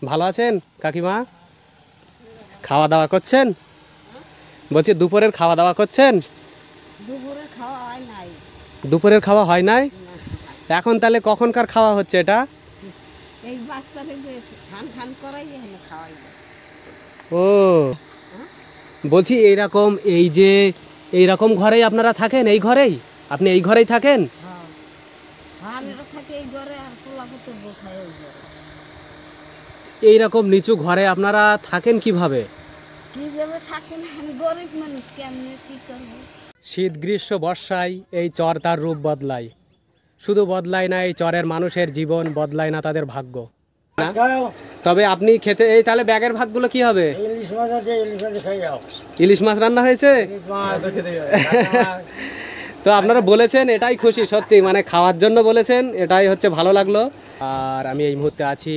ভালো আছেন কাকিমা? খাওয়া দাওয়া করছেন? বলছি দুপুরের খাওয়া দাওয়া করছেন? দুপুরের খাওয়া হয় নাই। দুপুরের খাওয়া হয় নাই? এখন তাহলে কখনকার খাওয়া হচ্ছে এটা? এই বাচ্চাকে যে স্নান খান করাই এখানে খাওয়াই। ও বলছি এইরকম এইরকম ঘরেই আপনারা থাকেন? এই ঘরেই আপনি এই ঘরেই থাকেন? হ্যাঁ, আমরা থাকি এই ঘরে আর পোলাপতি বোখায় ওই ঘরে। এইরকম নিচু ঘরে আপনারা থাকেন কিভাবে? কিভাবে থাকেন, আমি গরিব মানুষ, কেমনি কি করবো? শীত গ্রীষ্ম বর্ষায় এই চর তার রূপ বদলায়। শুধু বদলায় না এই চরের মানুষের জীবন, বদলায় না তাদের ভাগ্য। তবে আপনি খেতে এই তাহলে ব্যাগের ভাতগুলো কি হবে? ইলিশ মাছ আছে, ইলিশ মাছ খেয়ে যাও। ইলিশ মাছ রান্না হয়েছে? ইলিশ মাছ তো আপনারা বলেছেন এটাই খুশি, সত্যি মানে খাওয়ার জন্য বলেছেন, এটাই হচ্ছে ভালো লাগলো। আর আমি এই মুহূর্তে আছি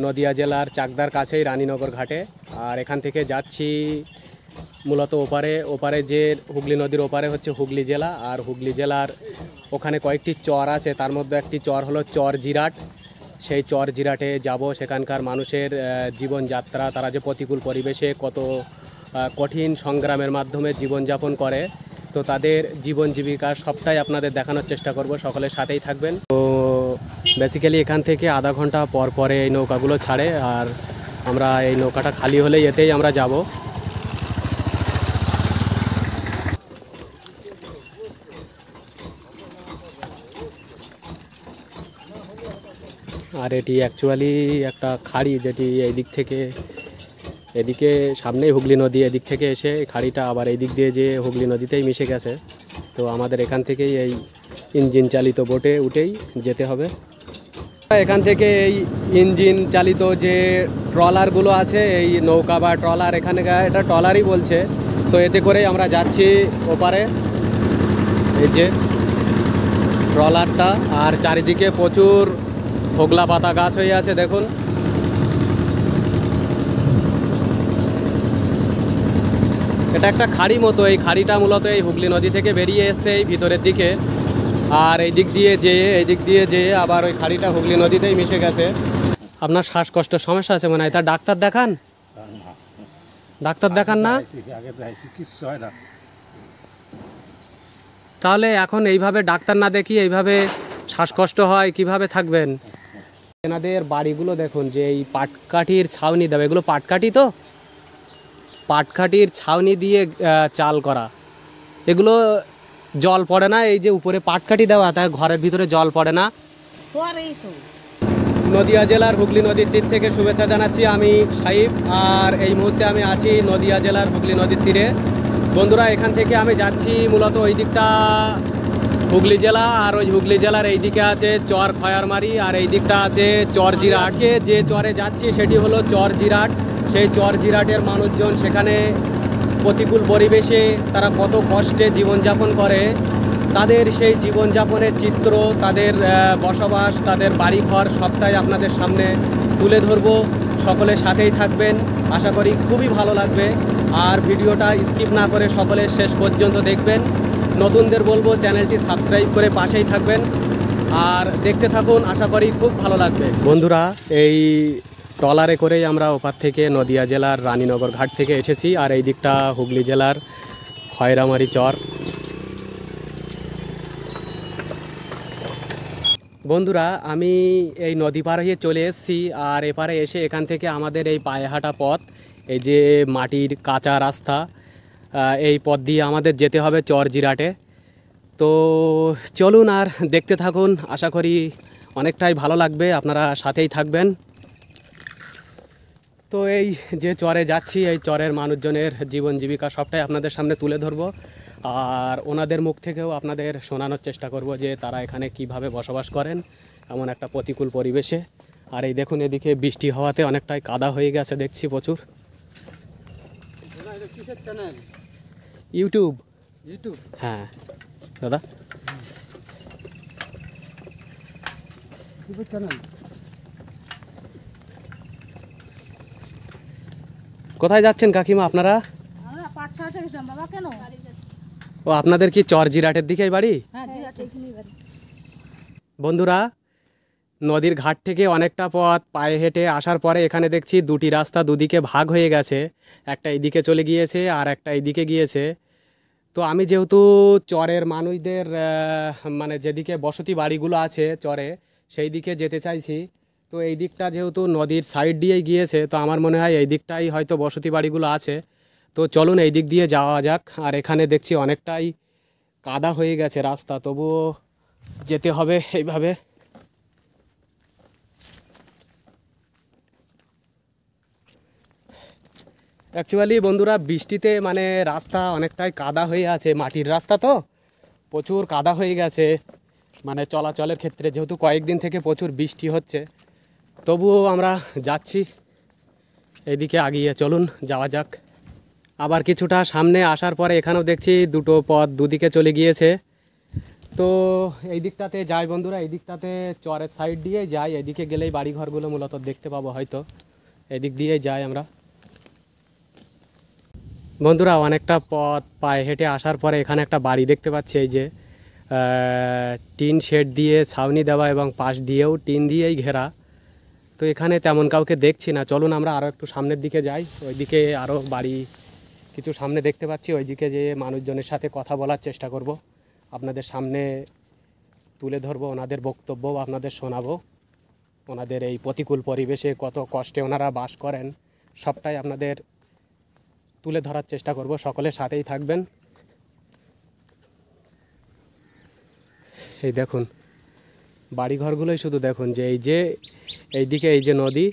নদিয়া জেলার চাকদার কাছেই রানীনগর ঘাটে। আর এখান থেকে যাচ্ছি মূলত ওপারে যে হুগলি নদীর ওপারে হচ্ছে হুগলি জেলা। আর হুগলি জেলার ওখানে কয়েকটি চর আছে, তার মধ্যে একটি চর হলো চর জিরাট। সেই চর জিরাটে যাব, সেখানকার মানুষের জীবনযাত্রা, তারা যে প্রতিকূল পরিবেশে কত কঠিন সংগ্রামের মাধ্যমে জীবনযাপন করে, তো তাদের জীবন জীবিকা সবটাই আপনাদের দেখানোর চেষ্টা করব। সকলের সাথেই থাকবেন। তো বেসিক্যালি এখান থেকে আধা ঘন্টা পর পরে এই নৌকাগুলো ছাড়ে, আর আমরা এই নৌকাটা খালি হলেই এতেই আমরা যাব। আর এটি অ্যাকচুয়ালি একটা খাড়ি, যেটি এই দিক থেকে এদিকে সামনেই হুগলি নদী, এদিক থেকে এসে খাড়িটা আবার এই দিক দিয়ে যে হুগলি নদীতেই মিশে গেছে। তো আমাদের এখান থেকেই এই ইঞ্জিন চালিত বোটে উঠেই যেতে হবে। এখান থেকে এই ইঞ্জিন চালিত যে ট্রলারগুলো আছে, এই নৌকা বা ট্রলার, এখানে এটা ট্রলারই বলছে, তো এতে করেই আমরা যাচ্ছি ওপারে। এই যে ট্রলারটা, আর চারিদিকে প্রচুর হোগলা পাতা গাছ হয়ে আছে দেখুন। এটা একটা খাড়ি মতো, এই খাড়িটা মূলত এই হুগলি নদী থেকে বেরিয়ে এসছে এই ভিতরের দিকে, আর এই দিক দিয়ে যেয়ে আবার ওই খাড়িটা হুগলি নদীতেই মিশে গেছে। আপনার শ্বাসকষ্টের সমস্যা আছে মনে হয়, তার ডাক্তার দেখান। ডাক্তার দেখান না? তাহলে এখন এইভাবে ডাক্তার না দেখিয়ে এইভাবে শ্বাসকষ্ট হয়, কিভাবে থাকবেন? এনাদের বাড়িগুলো দেখুন, যে এই পাটকাঠির ছাউনি দেবে, এগুলো পাটকাঠি, তো পাটকাঠির ছাউনি দিয়ে চাল করা, এগুলো জল পড়ে না। এই যে উপরে পাটকাঠি দেওয়া, তাই ঘরের ভিতরে জল পড়ে না। নদিয়া জেলার হুগলি নদীর তীর থেকে শুভেচ্ছা জানাচ্ছি, আমি সাহিব। আর এই মুহূর্তে আমি আছি নদিয়া জেলার হুগলি নদীর তীরে। বন্ধুরা, এখান থেকে আমি যাচ্ছি মূলত ওই দিকটা হুগলি জেলা, আর ওই হুগলি জেলার এই দিকে আছে চর খয়ারমারি, আর এই দিকটা আছে চর জিরাট। আজকে যে চরে যাচ্ছি সেটি হলো চর জিরাট। সেই চর জিরাটের মানুষজন সেখানে প্রতিকূল পরিবেশে তারা কত কষ্টে জীবনযাপন করে, তাদের সেই জীবনযাপনের চিত্র, তাদের বসবাস, তাদের বাড়িঘর সবটাই আপনাদের সামনে তুলে ধরব। সকলের সাথেই থাকবেন, আশা করি খুবই ভালো লাগবে। আর ভিডিওটা স্কিপ না করে সকলে শেষ পর্যন্ত দেখবেন। নতুনদের বলবো চ্যানেলটি সাবস্ক্রাইব করে পাশেই থাকবেন, আর দেখতে থাকুন, আশা করি খুব ভালো লাগবে। বন্ধুরা, এই ট্রলারে করেই আমরা ওপার থেকে নদিয়া জেলার রানীনগর ঘাট থেকে এসেছি, আর এই দিকটা হুগলি জেলার খয়রামারি চর। বন্ধুরা, আমি এই নদী পার হয়ে চলে এসেছি, আর এপারে এসে এখান থেকে আমাদের এই পায়ে হাঁটা পথ, এই যে মাটির কাঁচা রাস্তা, এই পথ দিয়ে আমাদের যেতে হবে চর জিরাটে। তো চলুন আর দেখতে থাকুন, আশা করি অনেকটাই ভালো লাগবে, আপনারা সাথেই থাকবেন। তো এই যে চরে যাচ্ছি, এই চরের মানুষজনের জীবন জীবিকা সবটাই আপনাদের সামনে তুলে ধরব, আর ওনাদের মুখ থেকেও আপনাদের শোনানোর চেষ্টা করব যে তারা এখানে কিভাবে বসবাস করেন এমন একটা প্রতিকূল পরিবেশে। আর এই দেখুন, এদিকে বৃষ্টি হওয়াতে অনেকটাই কাদা হয়ে গেছে দেখছি প্রচুর। ইউটিউব। হ্যাঁ দাদা, কোথায় যাচ্ছেন কাকিমা আপনারা? ও, আপনাদের কি চর জিরাটের দিকেই বাড়ি? বন্ধুরা, নদীর ঘাট থেকে অনেকটা পথ পায়ে হেঁটে আসার পরে এখানে দেখছি দুটি রাস্তা দুদিকে ভাগ হয়ে গেছে, একটা এইদিকে চলে গিয়েছে আর একটা এইদিকে গিয়েছে। তো আমি যেহেতু চরের মানুষদের মানে যেদিকে বসতি বাড়িগুলো আছে চরে সেই দিকে যেতে চাইছি, তো এই দিকটা যেহেতু নদীর সাইড দিয়েই গিয়েছে, তো আমার মনে হয় এই দিকটাই হয়তো বসতি বাড়িগুলো আছে। তো চলুন এই দিক দিয়ে যাওয়া যাক। আর এখানে দেখছি অনেকটাই কাদা হয়ে গেছে রাস্তা, তবুও যেতে হবে এইভাবে। অ্যাকচুয়ালি বন্ধুরা বৃষ্টিতে মানে রাস্তা অনেকটাই কাদা হয়ে আছে, মাটির রাস্তা তো প্রচুর কাদা হয়ে গেছে মানে চলাচলের ক্ষেত্রে, যেহেতু কয়েকদিন থেকে প্রচুর বৃষ্টি হচ্ছে। তবুও আমরা যাচ্ছি এদিকে আগিয়ে, চলুন যাওয়া যাক। আবার কিছুটা সামনে আসার পরে এখানেও দেখছি দুটো পথ দুদিকে চলে গিয়েছে। তো এই দিকটাতে যাই বন্ধুরা, এই দিকটাতে চরের সাইড দিয়ে যাই, এদিকে গেলেই বাড়িঘরগুলো মূলত দেখতে পাবো হয়তো, এদিক দিয়েই যাই আমরা। বন্ধুরা অনেকটা পথ পায়ে হেঁটে আসার পরে এখানে একটা বাড়ি দেখতে পাচ্ছি, এই যে টিন শেড দিয়ে ছাউনি দেওয়া এবং পাশ দিয়েও টিন দিয়েই ঘেরা। তো এখানে তেমন কাউকে দেখছি না, চলুন আমরা আরও একটু সামনের দিকে যাই। ওইদিকে আরও বাড়ি কিছু সামনে দেখতে পাচ্ছি, ওইদিকে যে মানুষজনের সাথে কথা বলার চেষ্টা করব, আপনাদের সামনে তুলে ধরবো, ওনাদের বক্তব্য আপনাদের শোনাবো, ওনাদের এই প্রতিকূল পরিবেশে কত কষ্টে ওনারা বাস করেন সবটাই আপনাদের তুলে ধরার চেষ্টা করব। সকলের সাথেই থাকবেন। এই দেখুন বাড়িঘরগুলোই শুধু দেখুন, যে এইদিকে এই যে নদী,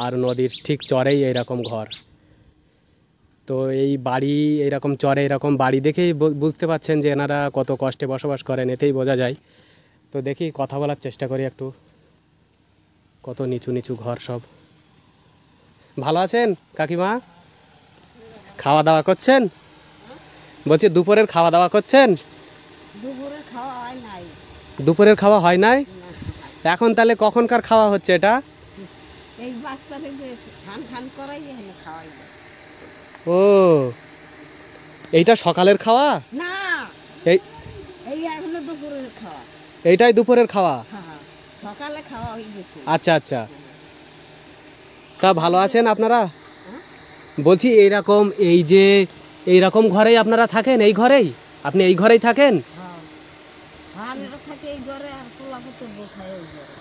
আর নদীর ঠিক চরেই এইরকম ঘর। তো এই বাড়ি এইরকম চরে এরকম বাড়ি দেখেই বুঝতে পাচ্ছেন যে এনারা কত কষ্টে বসবাস করেন, এতেই বোঝা যায়। তো দেখি কথা বলার চেষ্টা করি একটু। কত নিচু নিচু ঘর সব। ভালো আছেন কাকিমা? খাওয়া দাওয়া করছেন? বলছি দুপুরের খাওয়া দাওয়া করছেন? দুপুরে খাওয়া হয় নাই। দুপুরের খাওয়া হয় নাই? এখন তাহলে কখনকার খাওয়া হচ্ছে এটা? এই বাচ্চাদের যে স্নান খান করাই এখানে খাওয়াই যায়। ও এইটা সকালের খাওয়া? না, এই এই এখনো দুপুরের খাওয়া। এইটাই দুপুরের খাওয়া? হ্যাঁ, সকালে খাওয়া হয়ে গেছে। আচ্ছা আচ্ছা। তা ভালো আছেন আপনারা? বলছি এইরকম এই যে এইরকম ঘরেই আপনারা থাকেন? এই ঘরেই আপনি এই ঘরেই থাকেন? হ্যাঁ, আমরা থাকি এই ঘরে আর পোলাপুতো খাই ওই ঘরে।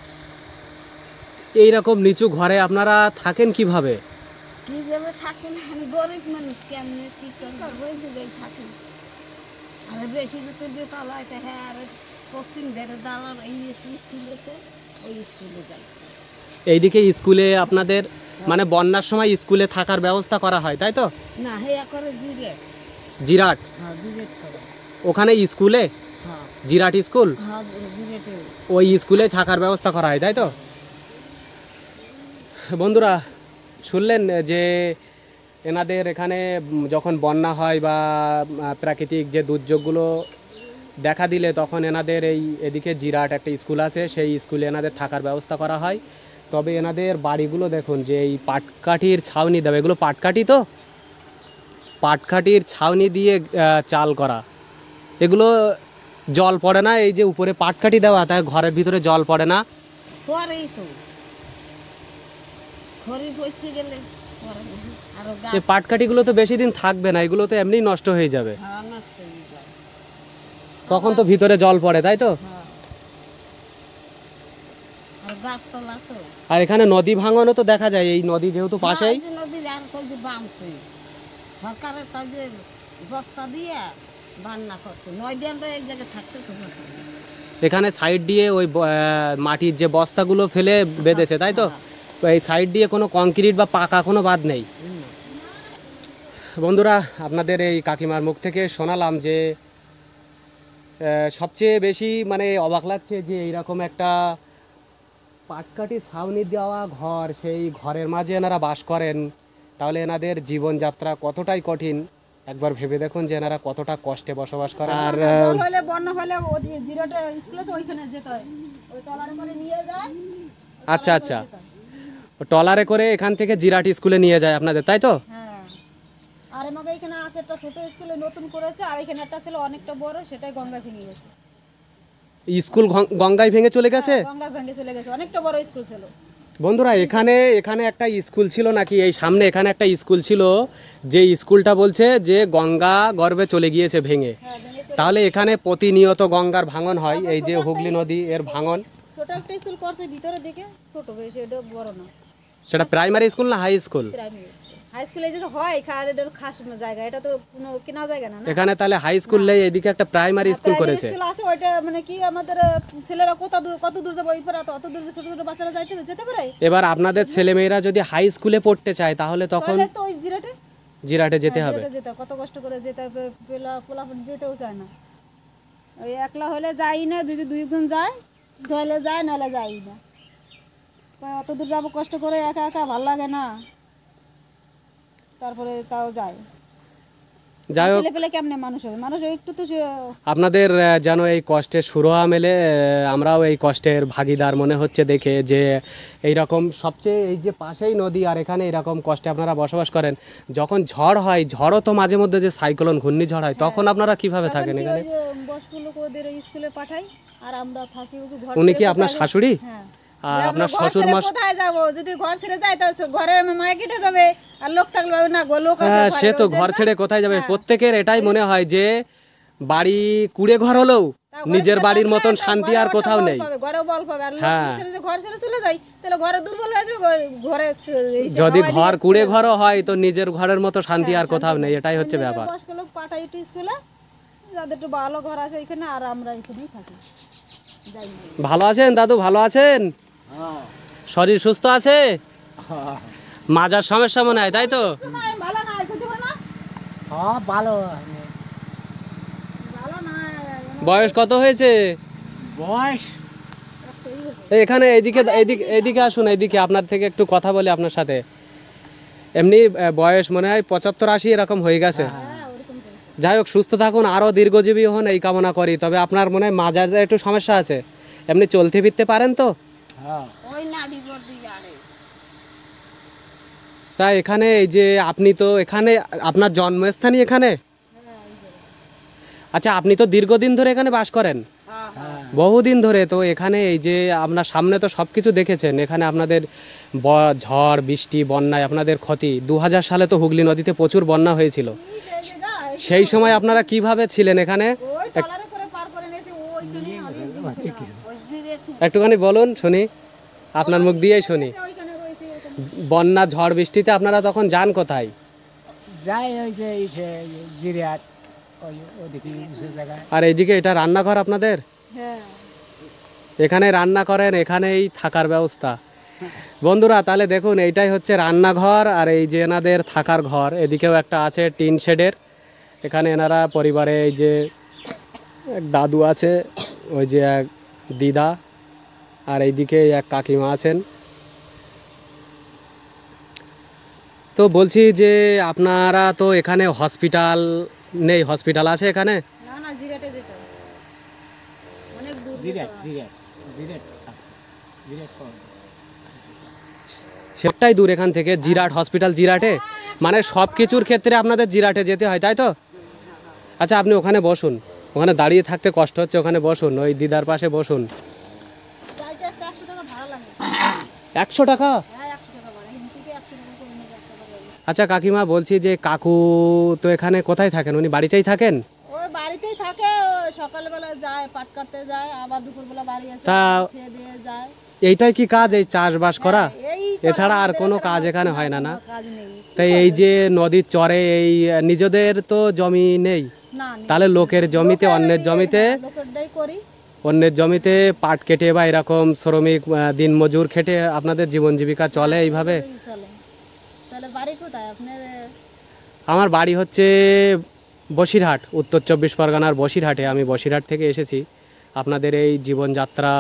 এইরকম নিচু ঘরে আপনারা থাকেন কিভাবে? কিভাবে থাকেন, আমি গরিব মানুষ, কেমনি কি করবো, ওই জায়গায় থাকি। আর বেশি যেতে বেতলা এটা, হ্যাঁ, আর পশ্চিম ধারে দালার এই স্কুল আছে, ওই স্কুলে যাই। এইদিকে স্কুলে আপনাদের মানে বন্যার সময় স্কুলে থাকার ব্যবস্থা করা হয় তাই তো? না, হেয়া করে জিরেট। জিরাট? হ্যাঁ, জিরেট করে। ওখানে স্কুলে হ্যাঁ, জিরাট স্কুল, হ্যাঁ, জিরেটে। ওই স্কুলে থাকার ব্যবস্থা করা হয় তাই তো? বন্ধুরা শুনলেন যে এনাদের এখানে যখন বন্যা হয় বা প্রাকৃতিক যে দুর্যোগগুলো দেখা দিলে তখন এনাদের এই এদিকে জিরাট একটা স্কুল আছে, সেই স্কুলে এনাদের থাকার ব্যবস্থা করা হয়। তবে এনাদের বাড়িগুলো দেখুন, যে এই পাটকাঠির ছাউনি দেবে, এগুলো পাটকাঠি তো, পাটকাঠির ছাউনি দিয়ে চাল করা, এগুলো জল পড়ে না? এই যে উপরে পাটকাঠি দেওয়া, তাই ঘরের ভিতরে জল পড়ে না? পরেই তো খড়ি পচে গেলে পরে আরো গাছ। এই পাটকাঠিগুলো তো বেশি দিন থাকবে না, এগুলো তো এমনিই নষ্ট হয়ে যাবে। হ্যাঁ, নষ্ট হয়ে যায়। তখন তো ভিতরে জল পড়ে তাই তো? হ্যাঁ, আর গাছতলা তো। আর এখানে নদী ভাঙনও তো দেখা যায়, এই নদী যেহেতু পাশেই। হ্যাঁ, নদীর আর তো যে বামছে সরকারের তা যে বস্তা দিয়ে বান্না করছে, নয় দিয়ে আমরা এক জায়গায় থাকতে তো পারতাম না। এখানে সাইড দিয়ে ওই মাটির যে বস্তাগুলো ফেলে বেঁধেছে তাই তো? এই সাইড দিয়ে কোনো কংক্রিট বা পাকা কোনো বাদ নেই। বন্ধুরা আপনাদের এই কাকিমার মুখ থেকে শোনালাম যে সবচেয়ে বেশি মানে অবাক লাগছে যে এইরকম একটা পাটকাঠি ছাউনি দেওয়া ঘর, সেই ঘরের মাঝে এনারা বাস করেন, তাহলে এনাদের জীবনযাত্রা কতটাই কঠিন একবার ভেবে দেখুন, যে এনারা কতটা কষ্টে বসবাস করে। আর হলে বন্যা হলে জিরোটা স্কুল আছে ওইখানে যেতে হয়, ওই ট্রলারে করে নিয়ে যায়। আচ্ছা আচ্ছা, ট্রলারে করে এখান থেকে জিরাট স্কুলে নিয়ে যায় আপনাদের তাই তো? হ্যাঁ, আর আমাকে এখানে আছে একটা ছোট স্কুলে নতুন করেছে, আর এখানে একটা ছিল অনেকটা বড়, সেটাই গঙ্গা ভেঙে গেছে। স্কুল গঙ্গায় ভেঙে চলে গেছে। গঙ্গা ভেঙে চলে গেছে, অনেকটা বড় স্কুল ছিল। বন্ধুরা এখানে এখানে একটা স্কুল ছিল নাকি, এই সামনে এখানে একটা স্কুল ছিল, যে স্কুলটা বলছে যে গঙ্গা গর্ভে চলে গিয়েছে ভেঙে। তাহলে এখানে প্রতিনিয়ত গঙ্গার ভাঙন হয়, এই যে হুগলি নদী এর ভাঙন। ছোট একটা স্কুল করছে ভিতরের দিকে, ছোট বেশি, এটা বড় না। সেটা প্রাইমারি স্কুল না high school? Primary school, high school এই যে হয় এটা খাস জায়গা, এটা তো কোনো কিনা জায়গা না। এখানে তাহলে হাই স্কুল নেই, এদিকে একটা প্রাইমারি স্কুল করেছে। স্কুল আছে ওইটা, মানে কি আমাদের ছেলেরা কত দূর যাবে, ওই পারে অত দূর ছোট ছোট বাচ্চারা যেতে পারে। এবার আপনাদের ছেলে মেয়েরা যদি হাই স্কুলে পড়তে চায় তাহলে তখন তাহলে তো ওই জিরাটে যেতে হবে। কত কষ্ট করে যেতে হবে, পোলা যেতেও চায় না। ওই একলা হলে যাই না, যদি দুইজন যায় তাহলে যায়, নাহলে যাই না। অত দূর যাবো কষ্ট করে, একা একা ভাল লাগে না, তারপরে তাও যায়। যাই হোক, ছেলে পেলে কেমনে মানুষ হবে, মানুষ একটু তো আপনাদের যেন এই কষ্টের সুরাহা মেলে, আমরাও এই কষ্টের ভাগিদার মনে হচ্ছে দেখে, যে এই রকম সবচেয়ে এই যে পাশেই নদী আর এখানে এরকম কষ্টে আপনারা বসবাস করেন। যখন ঝড় হয়, ঝড়ও তো মাঝে মধ্যে যে সাইক্লোন ঘূর্ণিঝড় হয়, তখন আপনারা কিভাবে থাকেন এখানে? বসগুলো ওদের স্কুলে পাঠাই আর আমরা থাকি। উনি কি আপনার শাশুড়ি? হ্যাঁ। আর আপনার শ্বশুর কোথায় যাবো, যদি ঘর ছেড়ে যাই তাহলে ঘরে মায়া কেটে যাবে, আর লোক থাকলে না লোক আছে। হ্যাঁ, সে তো ঘর ছেড়ে কোথায় যাবে। প্রত্যেকের এটাই মনে হয় যে বাড়ি কুড়ে ঘর হলেও নিজের বাড়ির মতন শান্তি আর কোথাও নেই। ঘরেও বল পাবে, আর ঘর ছেড়ে চলে যাই তাহলে ঘরে দুর্বল হয়ে যাবে। ঘরে যদি ঘর কুড়ে ঘরও হয় তো নিজের ঘরের মতো শান্তি আর কোথাও নেই, এটাই হচ্ছে ব্যাপার। লোক পাঠাই একটু স্কুলে, যাদের একটু ভালো ঘর আছে ওইখানে, আর আমরা এখানেই থাকি। ভালো আছেন দাদু? ভালো আছেন? শরীর সুস্থ আছে? মাজার সমস্যা মনে হয়, তাই তো? ভালো না, হ্যাঁ ভালো। বয়স কত হয়েছে? বয়স এখানে এদিকে এদিকে এদিকে আসুন, এদিকে আপনার থেকে একটু কথা বলি আপনার সাথে। এমনি বয়স মনে হয় 75-80 এরকম হয়ে গেছে। যাই হোক, সুস্থ থাকুন, আরও দীর্ঘজীবী হন এই কামনা করি। তবে আপনার মনে হয় মাজার একটু সমস্যা আছে, এমনি চলতে ফিরতে পারেন তো? ওই নাড়ি বর্দি আরে তাই এখানে এই যে আপনি তো এখানে, আপনার জন্মস্থানই এখানে? আচ্ছা, আপনি তো দীর্ঘদিন ধরে এখানে বাস করেন, বহুদিন ধরে। তো এখানে এই যে আপনার সামনে তো সব কিছু দেখেছেন, এখানে আপনাদের ঝড় বৃষ্টি বন্যায় আপনাদের ক্ষতি। 2000 সালে তো হুগলি নদীতে প্রচুর বন্যা হয়েছিল, সেই সময় আপনারা কিভাবে ছিলেন এখানে? একটুখানি বলুন শুনি, আপনার মুখ দিয়েই শুনি। বন্যা ঝড় বৃষ্টিতে আপনারা তখন যান কোথায়? যাই ওই যে জিরিয়াট, ওদিকে জায়গায়। আর এইদিকে এটা রান্নাঘর আপনাদের? এখানে রান্না করেন, এখানেই থাকার ব্যবস্থা। বন্ধুরা তাহলে দেখুন, এইটাই হচ্ছে রান্নাঘর, আর এই যে এনাদের থাকার ঘর। এদিকেও একটা আছে টিন শেডের, এখানে এনারা পরিবারে এই যে এক দাদু আছে, ওই যে এক দিদা, আর এইদিকে এক কাকিমা আছেন। তো বলছি যে আপনারা তো এখানে হসপিটাল নেই? হসপিটাল আছে এখানে? সেটাই দূর এখান থেকে, জিরাট হসপিটাল জিরাটে, মানে সব কিছুর ক্ষেত্রে আপনাদের জিরাটে যেতে হয়, তাই তো? আচ্ছা, আপনি ওখানে বসুন, ওখানে দাঁড়িয়ে থাকতে কষ্ট হচ্ছে, ওখানে বসুন, ওই দিদার পাশে বসুন। 100 টাকা? আচ্ছা কাকিমা, বলছি যে কাকু তো এখানে কোথায় থাকেন? উনি বাড়িতেই থাকেন? ওই বাড়িতেই থাকে, সকালবেলা যায় পাট কাটতে যায়, আবার দুপুরবেলা বাড়ি আসে, তা খেয়ে দিয়ে যায়। এইটাই কি কাজ, এই চাষবাস করা? এছাড়া আর কোনো কাজ এখানে হয় না? না, তাই এই যে নদীর চরে এই নিজেদের তো জমি নেই, তাহলে লোকের জমিতে, অন্যের জমিতে, অন্যের জমিতে পাট কেটে বা এরকম শ্রমিক দিন মজুর খেটে আপনাদের জীবন জীবিকা চলে এইভাবে? আমার বাড়ি হচ্ছে বসিরহাট, উত্তর 24 পরগনার বসিরহাটে। আমি বসিরহাট থেকে এসেছি আপনাদের এই জীবনযাত্রা,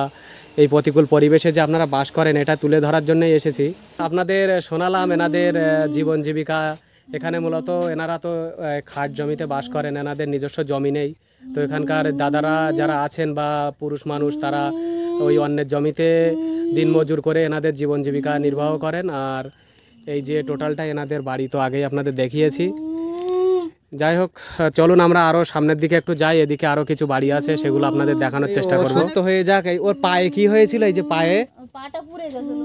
এই প্রতিকূল পরিবেশে যে আপনারা বাস করেন, এটা তুলে ধরার জন্যই এসেছি। আপনাদের শোনালাম এনাদের জীবন জীবিকা। এখানে মূলত এনারা তো খাট জমিতে বাস করেন, এনাদের নিজস্ব জমি নেই। তো এখানকার দাদারা যারা আছেন বা পুরুষ মানুষ, তারা ওই অন্যের জমিতে দিনমজুর করে এনাদের জীবন জীবিকা নির্বাহ করেন। আর এই যে টোটালটা এনাদের বাড়ি তো আগেই আপনাদের দেখিয়েছি। যাই হোক, চলুন আমরা আরো সামনের দিকে একটু যাই। এদিকে আরো কিছু বাড়ি আছে, সেগুলো আপনাদের দেখানোর চেষ্টা করব। সুস্থ হয়ে যাক। ওর পায়ে কি হয়েছিল? এই যে পায়ে পাটা পুড়ে গেছিল,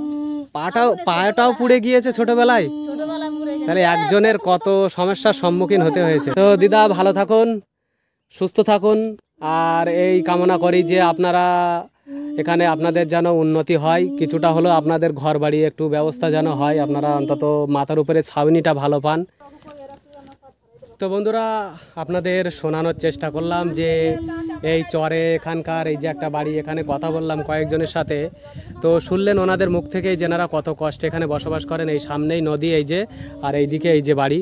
পাটাও পুড়ে গিয়েছে ছোটবেলায়। ছোটবেলায় পুড়ে গেছে। তাহলে একজনের কত সমস্যার সম্মুখীন হতে হয়েছে। তো দিদা ভালো থাকুন, সুস্থ থাকুন, আর এই কামনা করি যে আপনারা এখানে আপনাদের যেন উন্নতি হয়, কিছুটা হলেও আপনাদের ঘর বাড়ি একটু ব্যবস্থা যেন হয়, আপনারা অন্তত মাথার উপরে ছাউনিটা ভালো পান। তো বন্ধুরা, আপনাদের শোনানোর চেষ্টা করলাম যে এই চরে এখানকার এই যে একটা বাড়ি, এখানে কথা বললাম কয়েকজনের সাথে, তো শুনলেন ওনাদের মুখ থেকেই যেনারা কত কষ্টে এখানে বসবাস করেন। এই সামনেই নদী, এই যে, আর এইদিকে এই যে বাড়ি।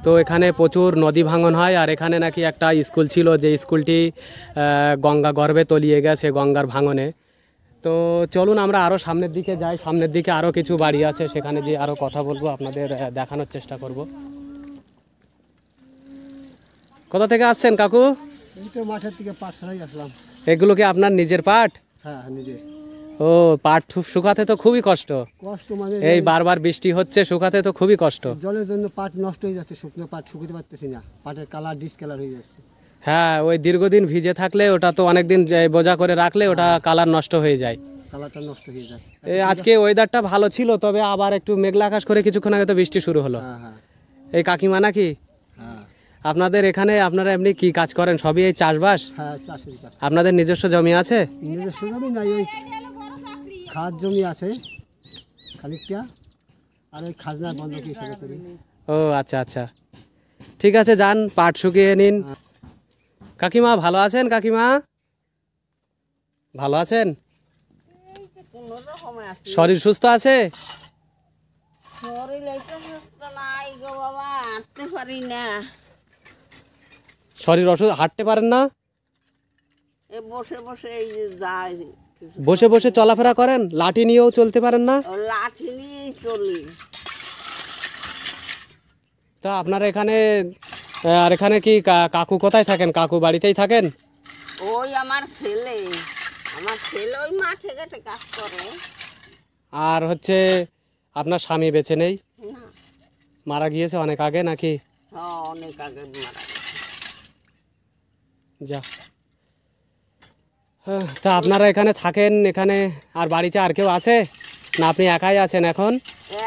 তো এখানে প্রচুর নদী ভাঙন হয়, আর এখানে নাকি একটা স্কুল ছিল, যে স্কুলটি গঙ্গা গর্ভে তলিয়ে গেছে গঙ্গার ভাঙনে। তো চলুন আমরা আরও সামনের দিকে যাই। সামনের দিকে আরও কিছু বাড়ি আছে, সেখানে যে আরও কথা বলবো, আপনাদের দেখানোর চেষ্টা করব। কোথা থেকে আসছেন কাকু? এই তো মাঠের থেকে পাট ছাড়াই আসলাম। এগুলো কি আপনার নিজের পাট? হ্যাঁ, নিজের। ও, পাট শুকাতে তো খুবই কষ্ট। কষ্ট মানে এই বারবার বৃষ্টি হচ্ছে, শুকাতে তো খুবই কষ্ট। জলের জন্য পাট নষ্ট হয়ে যাচ্ছে, শুকনো পাট শুকাতে পারতেছি না, পাটের কালার ডিসকালার হয়ে যাচ্ছে। হ্যাঁ, ওই দীর্ঘদিন ভিজে থাকলে ওটা তো অনেকদিন বোঝা করে রাখলে ওটা কালার নষ্ট হয়ে যায়। কালারটা নষ্ট হয়ে যায়। আজকে ওয়েদারটা ভালো ছিল, তবে আবার একটু মেঘলা আকাশ করে কিছুক্ষণ আগে তো বৃষ্টি শুরু হলো। হ্যাঁ হ্যাঁ এই কাকিমা নাকি? হ্যাঁ আপনাদের এখানে আপনারা এমনি কি কাজ করেন? সবই এই চাষবাস? হ্যাঁ, চাষের কাজ। আপনাদের নিজস্ব জমি আছে? নিজস্ব জমি নাই, ওই খাদ জমি আছে খানিকটা, আর ওই খাজনা বন্ধকি হিসেবে করি। ও আচ্ছা আচ্ছা, ঠিক আছে, যান পাট শুকিয়ে নিন। কাকিমা ভালো আছেন? কাকিমা ভালো আছেন? শরীর সুস্থ আছে? শরীর একটু সুস্থ নাই গো বাবা, হাঁটতে পারি না। শরীর অসুস্থ, হাঁটতে পারেন না? এ বসে বসে এই যে যায় কিছু, বসে বসে চলাফেরা করেন? লাঠি নিয়েও চলতে পারেন না? ও লাঠি নিয়েই চলি। তা আপনারা এখানে আর এখানে কি কাকু কোথায় থাকেন? কাকু বাড়িতেই থাকেন? ওই আমার ছেলে ওই মাঠে ঘাটে কাজ করে। আর হচ্ছে আপনার স্বামী বেঁচে নেই? না, মারা গিয়েছে অনেক আগে নাকি? হ্যাঁ, অনেক আগে মারা গেছে। যা, তা আপনারা এখানে থাকেন, এখানে আর বাড়িতে আর কেউ আছে না? আপনি একাই আছেন এখন?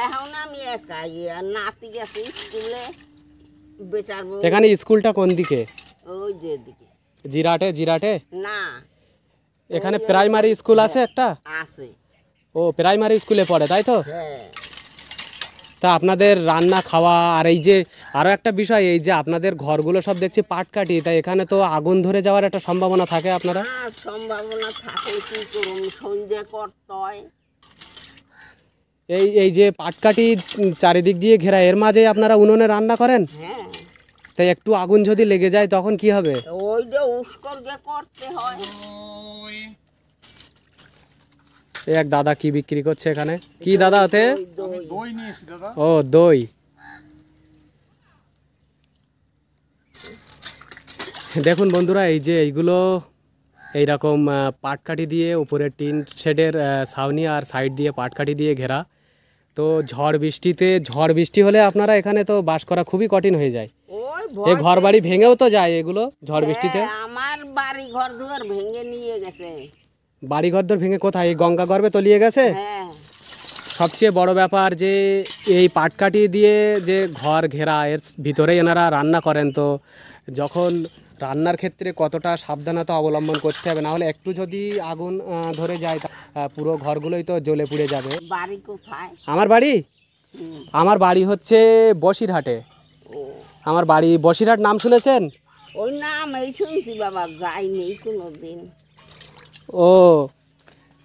এখন আমি একাই, আর নাতি গেছে স্কুলে, বেটার বউ এখানে স্কুলটা কোন দিকে? ওই যে দিকে। জিরাটে? জিরাটে না, এখানে প্রাইমারি স্কুল আছে একটা? আছে। ও, প্রাইমারি স্কুলে পড়ে, তাই তো? হ্যাঁ, তা আপনাদের রান্না খাওয়া, আর এই যে আরও একটা বিষয়, এই যে আপনাদের ঘরগুলো সব দেখছি পাট কাটি, তাই এখানে তো আগুন ধরে যাওয়ার একটা সম্ভাবনা থাকে আপনারা? আর সম্ভাবনা থাকে, কি করুন, সন্ধ্যে করতে হয়। এই যে পাটকাঠি চারিদিক দিয়ে ঘেরা, এর মাঝে আপনারা উনুনে রান্না করেন? হ্যাঁ, তাই একটু আগুন যদি লেগে যায় তখন কি হবে? ওই যে উস্কর দিয়ে করতে হয়। এই এক দাদা কি বিক্রি করছে এখানে? কি দাদা ওতে? ওই দই। ও, দই। দেখুন বন্ধুরা, এই যে এইগুলো এইরকম পাটকাঠি দিয়ে উপরে টিন শেডের ছাউনি, আর সাইড দিয়ে পাটকাঠি দিয়ে ঘেরা। তো ঝড় বৃষ্টি হলে আপনারা এখানে তো বাস করা খুবই কঠিন হয়ে যায়। ওই এই ঘর বাড়ি ভেঙেও তো যায় এগুলো ঝড় বৃষ্টিতে। হ্যাঁ, আমার বাড়ি ঘর দুয়ার ভেঙে নিয়ে গেছে। বাড়ি ঘরদর ভেঙে কোথায়? এই গঙ্গা গর্ভে তলিয়ে গেছে? হ্যাঁ, সবচেয়ে বড় ব্যাপার যে এই পাটকাঠি দিয়ে যে ঘর ঘেরা, এর ভিতরে এনারা রান্না করেন, তো যখন রান্নার ক্ষেত্রে কতটা সাবধানতা অবলম্বন করতে হবে, না হলে একটু যদি আগুন ধরে যায় পুরো ঘরগুলোই তো জ্বলে পুড়ে যাবে। বাড়ি কোথায়? আমার বাড়ি? আমার বাড়ি হচ্ছে বসিরহাটে। ও, আমার বাড়ি বসিরহাট, নাম শুনেছেন? ওই নাম এই শুনছি বাবা, যাইনি কোনোদিন। ও,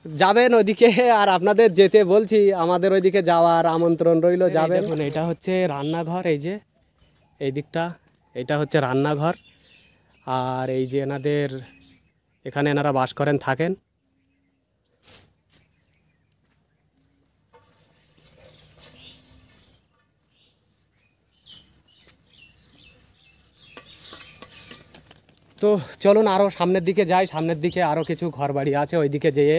যাবেন ওইদিকে, আর আপনাদের যেতে বলছি, আমাদের ওইদিকে যাওয়ার আমন্ত্রণ রইল, যাবেন। দেখুন, এটা হচ্ছে রান্নাঘর, এই যে এই দিকটা, এটা হচ্ছে রান্নাঘর, আর এই যে এনাদের এখানে এনারা বাস করেন, থাকেন। তো চলুন আরও সামনের দিকে যাই। সামনের দিকে আরও কিছু ঘর বাড়ি আছে, ওইদিকে যেয়ে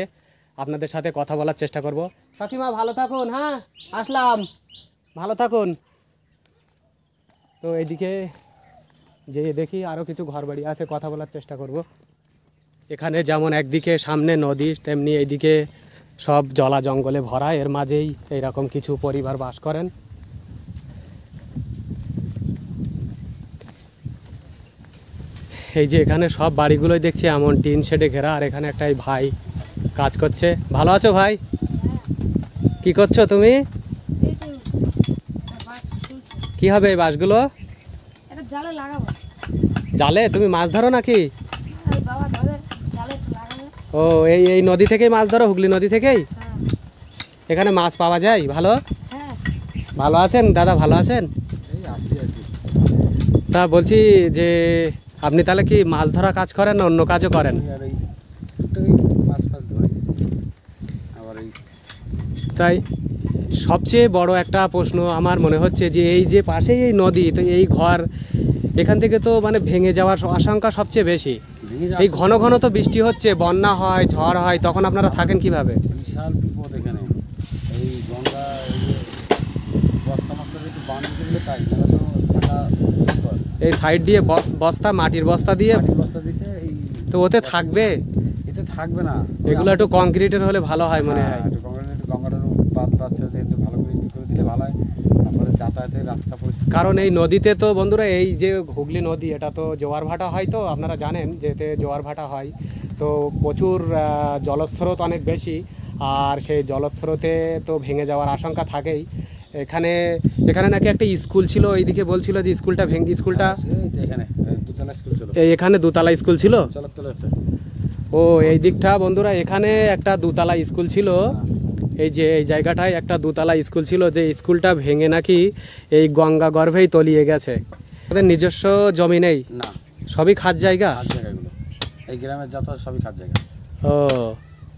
আপনাদের সাথে কথা বলার চেষ্টা করব। কাকিমা ভালো থাকুন, হ্যাঁ আসলাম, ভালো থাকুন। তো এইদিকে যে দেখি আরও কিছু ঘরবাড়ি আছে, কথা বলার চেষ্টা করব। এখানে যেমন একদিকে সামনে নদী, তেমনি এইদিকে সব জলা জঙ্গলে ভরা, এর মাঝেই এইরকম কিছু পরিবার বাস করেন। এই যে এখানে সব বাড়িগুলোই দেখছি এমন টিন শেডে ঘেরা, আর এখানে একটা এই ভাই কাজ করছে। ভালো আছো ভাই? কি করছো তুমি? কি হবে এই বাঁশগুলো? এটা জালে লাগাবো। জালে? তুমি মাছ ধরো নাকি? এই বাবা ধরে জালে লাগাবো। ও, এই এই নদী থেকেই মাছ ধরো? হুগলি নদী থেকেই? হ্যাঁ এখানে মাছ পাওয়া যায় ভালো? হ্যাঁ। ভালো আছেন দাদা? ভালো আছেন? তা বলছি যে আপনি তাহলে কি মাছ ধরা কাজ করেন না অন্য কাজও করেন? তাই সবচেয়ে বড় একটা প্রশ্ন আমার মনে হচ্ছে যে এই যে পাশেই এই নদী, তো এই ঘর এখান থেকে তো মানে ভেঙে যাওয়ার আশঙ্কা সবচেয়ে বেশি। এই ঘন ঘন তো বৃষ্টি হচ্ছে, বন্যা হয়, ঝড় হয়, তখন আপনারা থাকেন কিভাবে? বিশাল বিপদ এখানে। এই গঙ্গা বস্তা মস্তা যদি বাঁধ দিলে তাই তাহলে তো থাকা বিপদ। এই সাইড দিয়ে বস্তা, মাটির বস্তা দিয়ে, মাটির বস্তা দিছে এই, তো ওতে থাকবে? এতে থাকবে না। এগুলো একটু কংক্রিটের হলে ভালো হয় মনে হয়। একটু গঙ্গাটার বাদ পাচ্ছে, একটু ভালো করে ইট করে দিলে ভালো হয়। তারপরে যাতায়াতের রাস্তা পরিস্থিতি, কারণ এই নদীতে তো বন্ধুরা, এই যে হুগলি নদী, এটা তো জোয়ার ভাটা হয়, তো আপনারা জানেন যে এতে জোয়ার ভাটা হয়, তো প্রচুর জলস্রোত অনেক বেশি, আর সেই জলস্রোতে তো ভেঙে যাওয়ার আশঙ্কা থাকেই। এখানে এখানে নাকি একটা স্কুল ছিল, এইদিকে বলছিল যে স্কুলটা স্কুলটা এখানে দুতলা স্কুল ছিল, এখানে দোতলা স্কুল ছিল। চলার আছে। ও, এই দিকটা বন্ধুরা, এখানে একটা দোতলা স্কুল ছিল। এই যে এই জায়গাটায় একটা দোতলা স্কুল ছিল, যে স্কুলটা ভেঙে নাকি এই গঙ্গা গর্ভেই তলিয়ে গেছে। ওদের নিজস্ব জমি নেই, না সবই খাদ জায়গা। খাদ জায়গাগুলো এই গ্রামের যত সবই খাদ জায়গা, ও,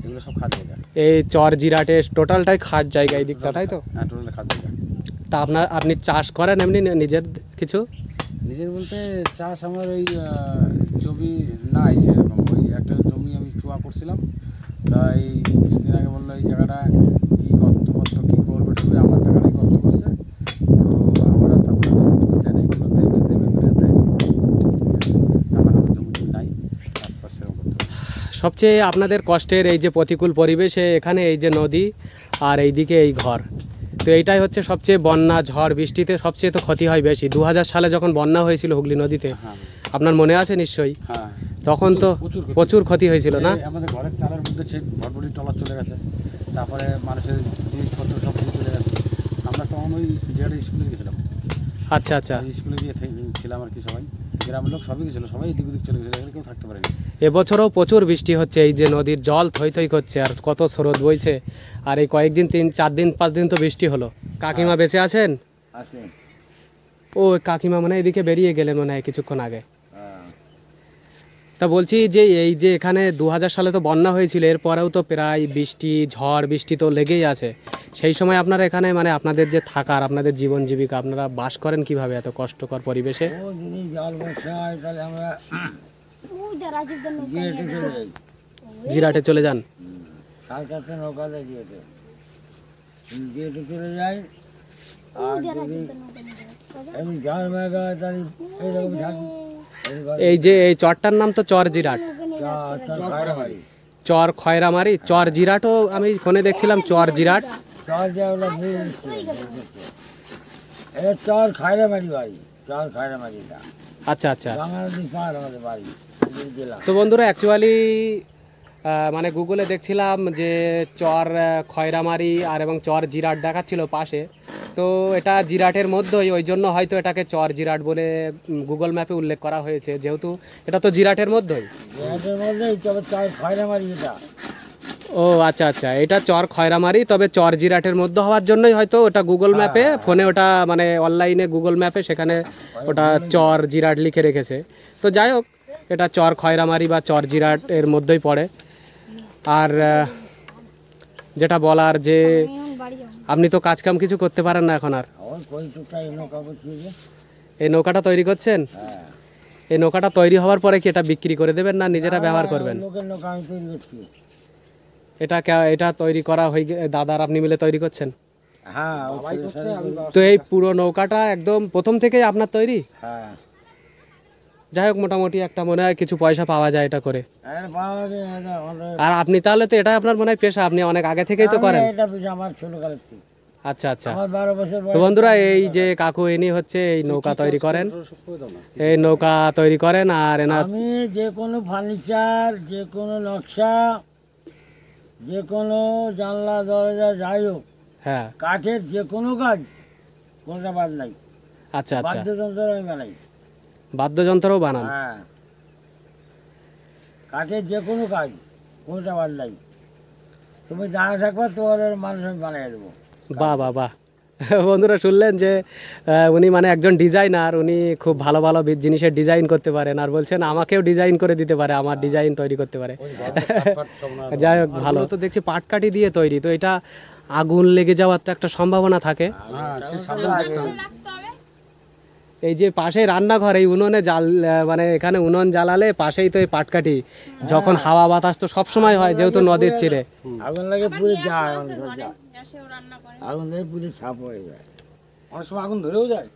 এগুলো সব খাদ জায়গা। এই চর জিরাটে টোটালটাই খাদ জায়গা এই দিকটা, তাই তো? হ্যাঁ, টোটাল খাদ জায়গা। তা আপনি চাষ করেন এমনি নিজের কিছু? নিজের বলতে চাষ আমার ওই জমি নাই সেরকম। ওই একটা জমি আমি চুয়া করছিলাম, তাই কিছুদিন আগে বললো এই জায়গাটা কী কর্তব্য কী করবে টবে, আমার জায়গাটাই কর্ত করছে। তো আমরা তারপরে জমি দেন, এইগুলো দেবে দেবে করে দেয়নি। আমার জমি নাই, চাষবাস সেরকম করতে হবে। সবচেয়ে আপনাদের কষ্টের এই যে প্রতিকূল পরিবেশে, এখানে এই যে নদী আর এইদিকে এই ঘর, তো এইটাই হচ্ছে সবচেয়ে, বন্যা ঝড় বৃষ্টিতে সবচেয়ে তো ক্ষতি হয় বেশি। 2000 সালে যখন বন্যা হয়েছিল হুগলি নদীতে, হ্যাঁ আপনার মনে আছে নিশ্চয়ই? হ্যাঁ, তখন তো প্রচুর ক্ষতি হয়েছিল না? আমাদের ঘরের চালের মধ্যে সেই ভটভটি টলার চলে গেছে, তারপরে মানুষের জিনিসপত্র সব কিছু চলে গেছে। আমরা তখন ওই জায়গাটা স্কুলে গেছিলাম। আচ্ছা আচ্ছা। স্কুলে গিয়ে ছিলাম আর কি, সবাই গ্রামের লোক সবই গেছিলো, সবাই এদিক ওদিক চলে গেছিলো, এখানে কেউ থাকতে পারেনি। এবছরও প্রচুর বৃষ্টি হচ্ছে, এই যে নদীর জল থই থই করছে, আর কত স্রোত বইছে। আর এই কয়েকদিন 3-4 দিন 5 দিন তো বৃষ্টি হলো। কাকিমা বেঁচে আছেন? আছে। ও, কাকিমা মনে হয় এদিকে বেরিয়ে গেলেন মনে হয় কিছুক্ষণ আগে। তা বলছি যে এই যে এখানে 2000 সালে তো বন্যা হয়েছিল, এরপরেও তো প্রায় বৃষ্টি ঝড় বৃষ্টি তো লেগেই আছে। সেই সময় আপনারা এখানে মানে আপনাদের যে থাকার, আপনাদের জীবন জীবিকা, আপনারা বাস করেন কিভাবে এত কষ্টকর পরিবেশে? ও যদি জল বর্ষা হয় তাহলে আমরা ওই যে রাজীব দা নৌকা জিয়েটে চলে যাই, জিরাটে চলে যান? তার কাছে নৌকাতে জিয়েটে চলে যাই। আর যদি এমনি ঝড় মেঘ হয় তাহলে এইরকম থাকি। এই যে এই চরটার নাম তো চর জিরাট, খায়রামারি, চর খয়রামারি, চর জিরাটও আমি ফোনে দেখছিলাম, চর জিরাট। চর যেগুলো এটা চর খায়রামারি বাড়ি, চর খায়রামারিটা আচ্ছা আচ্ছা। গঙ্গা নদী পার আমাদের বাড়ি জেলা। তো বন্ধুরা, অ্যাকচুয়ালি মানে গুগলে দেখছিলাম যে চর খয়রামারি আর এবং চর জিরাট দেখাচ্ছিল পাশে, তো এটা জিরাটের মধ্যেই, ওই জন্য হয়তো এটাকে চর জিরাট বলে গুগল ম্যাপে উল্লেখ করা হয়েছে, যেহেতু এটা তো জিরাটের মধ্যেই। জিরাটের মধ্যেই, তবে চর খয়রামারি এটা। ও আচ্ছা আচ্ছা, এটা চর খয়রামারি, তবে চর জিরাটের মধ্যে হওয়ার জন্যই হয়তো ওটা গুগল ম্যাপে, ফোনে ওটা মানে অনলাইনে গুগল ম্যাপে সেখানে ওটা চর জিরাট লিখে রেখেছে। তো যাই হোক, এটা চর খয়রামারি বা চর জিরাট এর মধ্যেই পড়ে। আর যেটা বলার যে আপনি তো কাজকাম কিছু করতে পারেন না এখন আর, এই নৌকাটা তৈরি করছেন, এই নৌকাটা তৈরি হওয়ার পরে কি এটা বিক্রি করে দেবেন না নিজেরা ব্যবহার করবেন? এটা তৈরি করা হয়ে দাদার আপনি মিলে তৈরি করছেন? হ্যাঁ। তো এই পুরো নৌকাটা একদম প্রথম থেকেই আপনার তৈরি? হ্যাঁ। যাই হোক মোটামুটি একটা মনে হয় কিছু পয়সা পাওয়া যায় এটা করে। এটা পাওয়া যায়, এটা আমাদের- আর আপনি তাহলে তো এটা আপনার মনে হয় পেশা, আপনি অনেক আগে থেকেই তো করেন। আমি এটা পেশা আমার ছোটকালের থেকে। আচ্ছা আচ্ছা। আমার 12 বছর তো বয়স। বন্ধুরা এই যে কাকু ইনি হচ্ছে এই নৌকা তৈরি করেন, এই নৌকা তৈরি করেন আর এনার আমি যে কোনো ফার্নিচার, যে কোনো নকশা, যে কোনো জানলা দরজা যাই হোক, হ্যাঁ কাঠের যে কোনো কাজ কোনটা বাদ নাই। আচ্ছা আচ্ছা। বাদ্যযন্ত্র আমি বানাই। বাদ্যযন্ত্রও বানান? হ্যাঁ, কাঠের যে কোনো কাজ কোনটা বাদ নাই। তুমি জানা থাকবা তোমার মানুষ আমি বানিয়ে দেবো। বাহ বাহ বাহ। বন্ধুরা শুনলেন যে উনি মানে একজন ডিজাইনার, উনি খুব ভালো ভালো জিনিসের ডিজাইন করতে পারেন আর বলছেন আমাকেও ডিজাইন করে দিতে পারে, আমার ডিজাইন তৈরি করতে পারে। যাই হোক ভালো। তো দেখছি পাটকাঠি দিয়ে তৈরি, তো এটা আগুন লেগে যাওয়ার তো একটা সম্ভাবনা থাকে। এই যে পাশে রান্নাঘর, এই উনুনে জাল মানে এখানে উনুন জ্বালালে পাশেই তো এই পাটকাঠি, যখন হাওয়া বাতাস তো সবসময় হয় যেহেতু নদীর তীরে। আগুন লাগে পুড়ে যায়, আগুন ধরে পুড়ে ছাপ হয়ে যায়, অনেক সময় আগুন ধরেও যায়,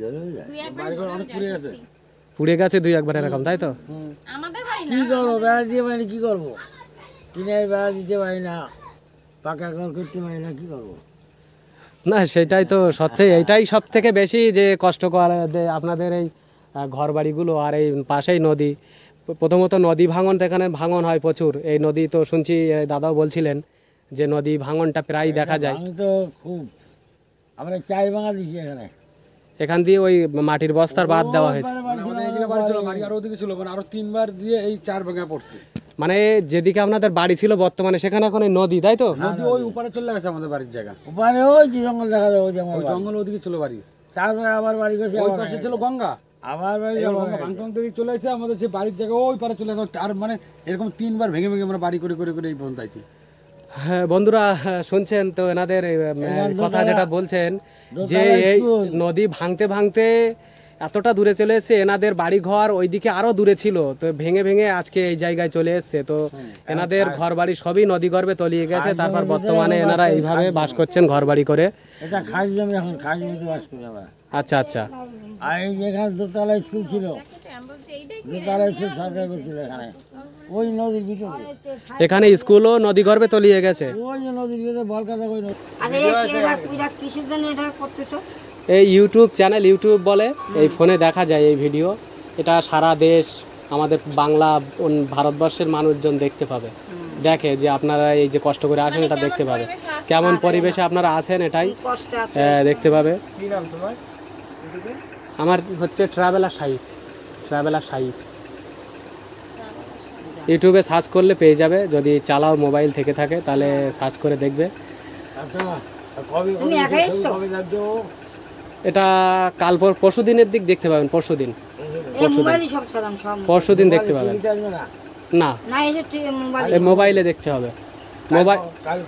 ধরেও যায়। বাড়িঘর অনেক পুড়ে গেছে, পুড়ে গেছে 2-1 এরকম, তাই তো? কি করবো, বেড়া দিয়ে পারি, কি করবো, টিনের বেড়া দিতে পারি না, পাকা ঘর করতে পারি না, কি করবো। না সেটাই তো সত্যি, এইটাই সব থেকে বেশি যে কষ্ট করে আপনাদের এই ঘর বাড়িগুলো। আর এই পাশেই নদী, প্রথমত নদী ভাঙন, তো এখানে ভাঙন হয় প্রচুর। এই নদী তো শুনছি দাদাও বলছিলেন যে নদী ভাঙনটা প্রায় দেখা যায়। আমি তো খুব, আমরা 4 ভাঙা দিছি এখানে। এখান দিয়ে ওই মাটির বস্তার বাদ দেওয়া হয়েছে, আরো 3 বার দিয়ে এই 4 ভাঙা পড়ছে। মানে যেদিকে আপনাদের বাড়ি ছিল বর্তমানে সেখানে এখন এই নদী, তাই তো? নদী ওই উপরে চলে গেছে আমাদের বাড়ির জায়গা, উপরে ওই যে জঙ্গল দেখা যায়, ওই জঙ্গল ওদিকে চলে বাড়ি। তারপরে আবার বাড়ি গেছে, ওই পাশে ছিল গঙ্গা, আবার বাড়ি ভাঙতন দিকে চলে আসছে, আমাদের সেই বাড়ির জায়গা ওই পারে চলে গেছে। তার মানে এরকম 3 বার ভেঙে ভেঙে আমরা বাড়ি করে করে করে এই পর্যন্ত আইছি। হ্যাঁ বন্ধুরা শুনছেন তো এনাদের কথা যেটা বলছেন যে এই নদী ভাঙতে ভাঙতে এতটা দূরে চলে এসছে, এনাদের বাড়ি ঘর ওইদিকে আরো দূরে ছিল, তো ভেঙে ভেঙে আজকে এই জায়গায় চলে এসছে। তো এনাদের ঘর বাড়ি সবই নদী গর্ভে তলিয়ে গেছে, তারপর বর্তমানে এনারা এইভাবে বাস করছেন ঘর বাড়ি করে। এটা খাস জমি, এখন খাস জমিতে বাস করি আমরা। আচ্ছা আচ্ছা। আর এই যেখানে দোতলা স্কুল ছিল, দোতলা স্কুল সরকার করছিল এখানে, ওই নদীর ভিতরে। এখানে স্কুলও নদী গর্ভে তলিয়ে গেছে। ওই যে নদীর ভিতরে বলকাতা, ওই নদী। আরে এরা কিসের জন্য এটা করতেছো? এই ইউটিউব চ্যানেল, ইউটিউব বলে, এই ফোনে দেখা যায় এই ভিডিও। এটা সারা দেশ, আমাদের বাংলা ভারতবর্ষের মানুষজন দেখতে পাবে, দেখে যে আপনারা এই যে কষ্ট করে আসেন এটা দেখতে পাবে, কেমন পরিবেশে আপনারা আছেন এটাই কষ্ট আছে। দেখতে পাবে। আমার হচ্ছে ট্রাভেলার সাইট, ট্রাভেলার সাইট ইউটিউবে সার্চ করলে পেয়ে যাবে, যদি চালাও মোবাইল থেকে থাকে তাহলে সার্চ করে দেখবে। আচ্ছা, কবে তুমি একাই এসছো? কবে লাগবে ও? এটা কাল পরশু দিনের দিক দেখতে পাবেন, পরশু দিন, এই মোবাইলই সব ছাড়াম, সব পরশু দিন দেখতে পাবেন। টিভিতে আসবে না? না না এসে মোবাইল। এই মোবাইলে দেখতে হবে। মোবাইল কাল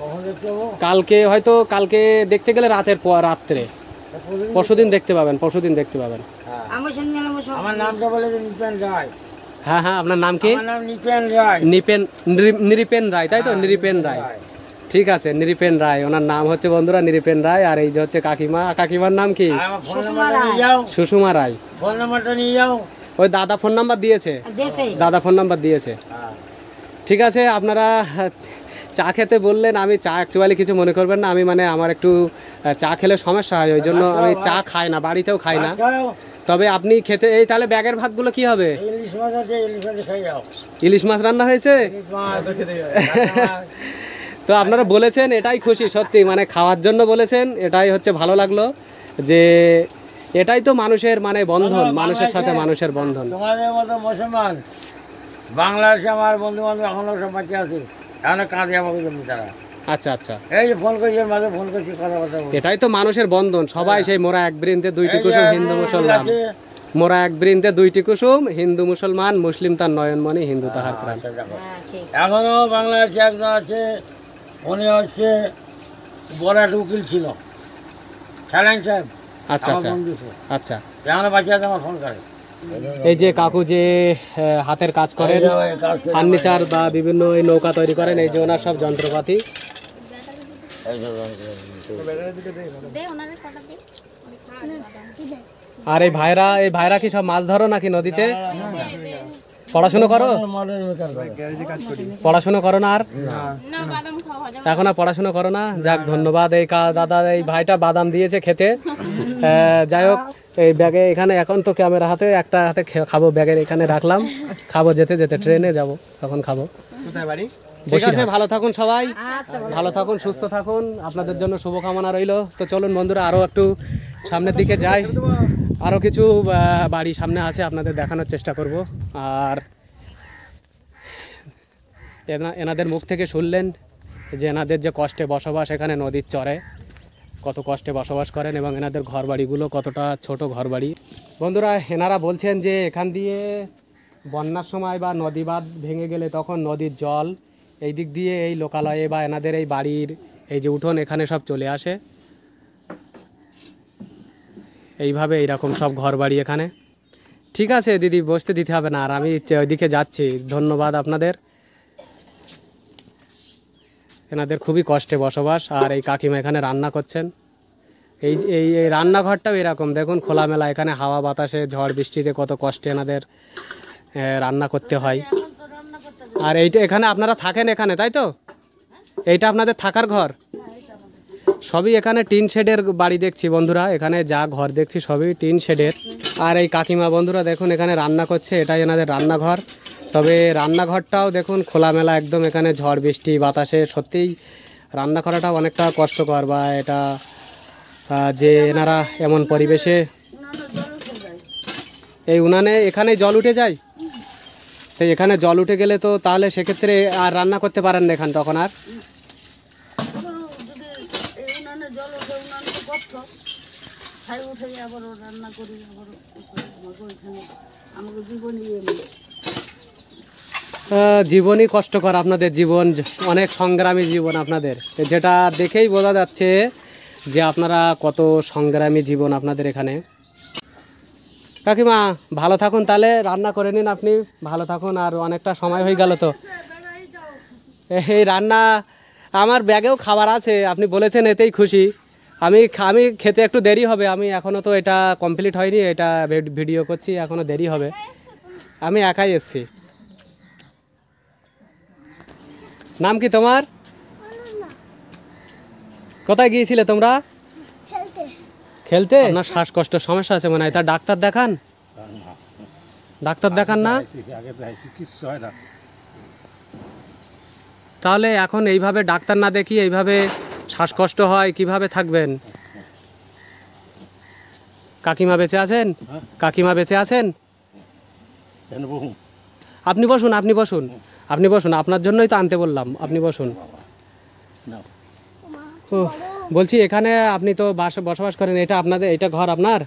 কখন দেখতে হবো? কালকে হয়তো, কালকে দেখতে গেলে রাতের পর রাত্রে, পরশু দিন দেখতে পাবেন, পরশু দিন দেখতে পাবেন। হ্যাঁ। আমার সঙ্গে আমার সব আমার নামটা বলে যে নিপেন রায়। হ্যাঁ হ্যাঁ, আপনার নাম কি? আমার নাম নিপেন রায়। নিরিপেন রায়, তাই তো? নিরিপেন রায়, ঠিক আছে, নিরিপেন রায় ওনার নাম হচ্ছে বন্ধুরা, নিরিপেন রায়। আর এই যে হচ্ছে কাকিমা, কাকিমার নাম কি? আর আমার ফোন নাম্বারটা নিয়ে যাও, সুষমা রায়। ফোন নাম্বারটা নিয়ে যাও। ওই দাদা ফোন নাম্বার দিয়েছে, দেশে দাদা ফোন নাম্বার দিয়েছে। হ্যাঁ। ঠিক আছে, আপনারা চা খেতে বললেন, আমি চা অ্যাকচুয়ালি কিছু মনে করবেন না, আমি মানে আমার একটু চা খেলে সমস্যা হয়, ওই জন্য আমি চা খাই না, বাড়িতেও খাই না। খাও। তবে আপনি খেতে, এই তাহলে ব্যাগের ভাতগুলো কি হবে? ইলিশ মাছ আছে, ইলিশ মাছ খাই যাও। ইলিশ মাছ রান্না হয়েছে, ইলিশ মাছ তো আপনারা বলেছেন এটাই খুশি, সত্যি মানে খাওয়ার জন্য বলেছেন, এটাই হচ্ছে ভালো লাগলো যে এটাই তো মানুষের মানে বন্ধন, মানুষের সাথে মানুষের বন্ধন। তোমাদের মতো মুসলমান বাংলাদেশে আমার বন্ধু বান্ধব এখনো সব বাচ্চা আছে, এখনো কাঁদে আমাকে জমি তারা। আচ্ছা আচ্ছা, এই যে ফোন করছি, মাঝে ফোন করছি, কথাবার্তা বলছি। এটাই তো মানুষের বন্ধন, সবাই সেই মোরা এক বৃন্তে দুইটি এই যে কুসুম, হিন্দু মুসলমান, আছে। মোরা এক বৃন্তে দুইটি কুসুম, হিন্দু মুসলমান, মুসলিম তার নয়নমণি, হিন্দু তাহার প্রাণ। আচ্ছা, দেখো। হ্যাঁ ঠিক। এখনো বাংলাদেশে একজন আছে, উনি হচ্ছে বড় একটা উকিল ছিল, সালাইন সাহেব। আচ্ছা আমার আচ্ছা বন্ধু ছিল। আচ্ছা। এখনো বাচ্চা আছে, আমার ফোন করে। এই যে কাকু যে হাতের কাজ করেন, এই যে ওই কাজ করে। ফার্নিচার বা বিভিন্ন এই নৌকা তৈরি করেন, এই যে ওনার সব যন্ত্রপাতি। এই যে আর এই ভাইরা কি সব মাছ ধরো নাকি নদীতে? পড়াশুনো করো? পড়াশুনো করো না? আর এখন আর পড়াশুনো করো না? যাক, ধন্যবাদ। এই দাদা, এই ভাইটা বাদাম দিয়েছে খেতে। যাই হোক, এই ব্যাগে এখানে এখন তো ক্যামেরা হাতে, একটা হাতে খাবো, ব্যাগের এখানে রাখলাম, খাবো যেতে যেতে, ট্রেনে যাব তখন খাবো। ঠিক আছে, ভালো থাকুন সবাই, ভালো থাকুন, সুস্থ থাকুন, আপনাদের জন্য শুভকামনা রইল। তো চলুন বন্ধুরা, আরও একটু সামনের দিকে যাই, আরও কিছু বাড়ি সামনে আছে, আপনাদের দেখানোর চেষ্টা করব। আর এনাদের মুখ থেকে শুনলেন যে এনাদের যে কষ্টে বসবাস এখানে নদীর চরে, কত কষ্টে বসবাস করেন এবং এনাদের ঘরবাড়িগুলো কতটা ছোট ঘরবাড়ি। বন্ধুরা, এনারা বলছেন যে এখান দিয়ে বন্যার সময় বা নদী বাঁধ ভেঙে গেলে তখন নদীর জল এই দিক দিয়ে এই লোকালয়ে বা এনাদের এই বাড়ির এই যে উঠোন এখানে সব চলে আসে, এইভাবে এইরকম সব ঘরবাড়ি এখানে। ঠিক আছে দিদি, বসতে দিতে হবে না, আর আমি ওইদিকে যাচ্ছি। ধন্যবাদ আপনাদের। এনাদের খুবই কষ্টে বসবাস। আর এই কাকিমা এখানে রান্না করছেন। এই এই এই রান্নাঘরটাও এরকম, দেখুন খোলামেলা, এখানে হাওয়া বাতাসে ঝড় বৃষ্টিতে কত কষ্টে এনাদের রান্না করতে হয়। আর এইটা এখানে আপনারা থাকেন এখানে, তাই তো? এইটা আপনাদের থাকার ঘর? সবই এখানে টিন শেডের বাড়ি দেখছি বন্ধুরা, এখানে যা ঘর দেখছি সবই টিন শেডের। আর এই কাকিমা বন্ধুরা দেখুন এখানে রান্না করছে, এটাই এনাদের রান্নাঘর। তবে রান্নাঘরটাও দেখুন খোলামেলা একদম, এখানে ঝড় বৃষ্টি বাতাসে সত্যিই রান্না করাটাও অনেকটা কষ্টকর, বা এটা যে এনারা এমন পরিবেশে এই উনানে এখানে জল উঠে যায়। তো এখানে জল উঠে গেলে তো তাহলে সেক্ষেত্রে আর রান্না করতে পারেন না এখানে তখন আর? জীবনই কষ্টকর, আপনাদের জীবন অনেক সংগ্রামী জীবন আপনাদের, যেটা দেখেই বোঝা যাচ্ছে যে আপনারা কত সংগ্রামী জীবন আপনাদের এখানে। কাকিমা ভালো থাকুন, তাহলে রান্না করে নিন আপনি, ভালো থাকুন। আর অনেকটা সময় হয়ে গেল তো, এই রান্না আমার ব্যাগেও খাবার আছে, আপনি বলেছেন এতেই খুশি। আমি খেতে একটু দেরি হবে, আমি এখনও তো এটা কমপ্লিট হয়নি, এটা ভিডিও করছি, এখনও দেরি হবে। আমি একাই এসছি। নাম কি তোমার? কোথায় গিয়েছিলে তোমরা? খেলতে। আপনার শ্বাসকষ্টের সমস্যা আছে মনে হয়, তা ডাক্তার দেখান। ডাক্তার দেখান না? তাহলে এখন এইভাবে ডাক্তার না দেখিয়ে এইভাবে শ্বাসকষ্ট হয়, কিভাবে থাকবেন? কাকিমা বেঁচে আছেন? কাকিমা বেঁচে আছেন? আপনি বসুন, আপনি বসুন, আপনি বসুন, আপনার জন্যই তো আনতে বললাম, আপনি বসুন। ও বলছি, এখানে আপনি তো বসবাস করেন, এটা আপনাদের, এটা ঘর আপনার?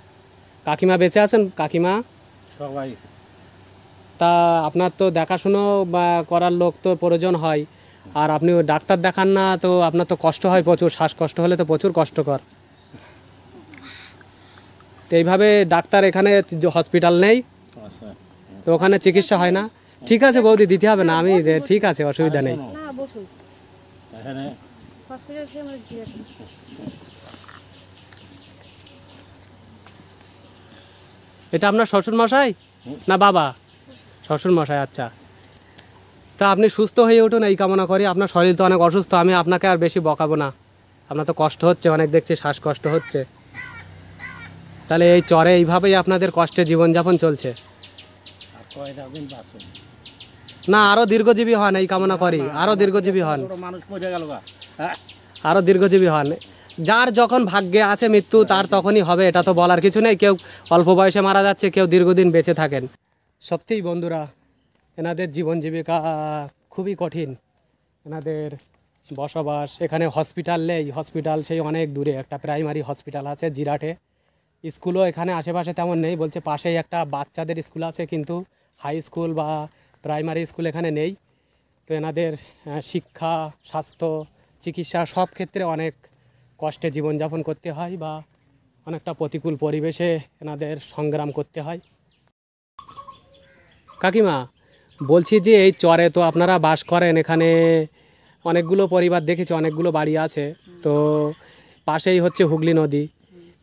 কাকিমা বেঁচে আছেন? কাকিমা সবাই। তা আপনার তো দেখাশুনো বা করার লোক তো প্রয়োজন হয়, আর আপনি ডাক্তার দেখান না, তো আপনার তো কষ্ট হয় প্রচুর, শ্বাসকষ্ট হলে তো প্রচুর কষ্টকর। তো এইভাবে ডাক্তার এখানে হসপিটাল নেই তো ওখানে চিকিৎসা হয় না? ঠিক আছে বৌদি, দিতে হবে না, আমি ঠিক আছে, অসুবিধা নেই। এটা আপনার শ্বশুর মশাই না বাবা? শ্বশুর মশাই, আচ্ছা। তা আপনি সুস্থ হয়ে উঠুন এই কামনা করি। আপনার শরীর তো অনেক অসুস্থ, আমি আপনাকে আর বেশি বকাবো না, আপনার তো কষ্ট হচ্ছে অনেক, দেখছি শ্বাসকষ্ট হচ্ছে। তাহলে এই চরে এইভাবেই আপনাদের কষ্টে জীবনযাপন চলছে না? আরও দীর্ঘজীবী হন এই কামনা করি, আরও দীর্ঘজীবী হন, আরও দীর্ঘজীবী হন। যার যখন ভাগ্যে আছে মৃত্যু, তার তখনই হবে, এটা তো বলার কিছু নেই। কেউ অল্প বয়সে মারা যাচ্ছে, কেউ দীর্ঘদিন বেঁচে থাকেন। সত্যিই বন্ধুরা, এনাদের জীবন জীবিকা খুবই কঠিন, এনাদের বসবাস এখানে। হসপিটাল নেই, হসপিটাল সেই অনেক দূরে, একটা প্রাইমারি হসপিটাল আছে জিরাটে, স্কুলও এখানে আশেপাশে তেমন নেই, বলছে পাশেই একটা বাচ্চাদের স্কুল আছে, কিন্তু হাই স্কুল বা প্রাইমারি স্কুল এখানে নেই। তো এনাদের শিক্ষা, স্বাস্থ্য, চিকিৎসা সব ক্ষেত্রে অনেক কষ্টে জীবনযাপন করতে হয়, বা অনেকটা প্রতিকূল পরিবেশে এনাদের সংগ্রাম করতে হয়। কাকিমা বলছি যে এই চরে তো আপনারা বাস করেন, এখানে অনেকগুলো পরিবার দেখেছি, অনেকগুলো বাড়ি আছে, তো পাশেই হচ্ছে হুগলি নদী।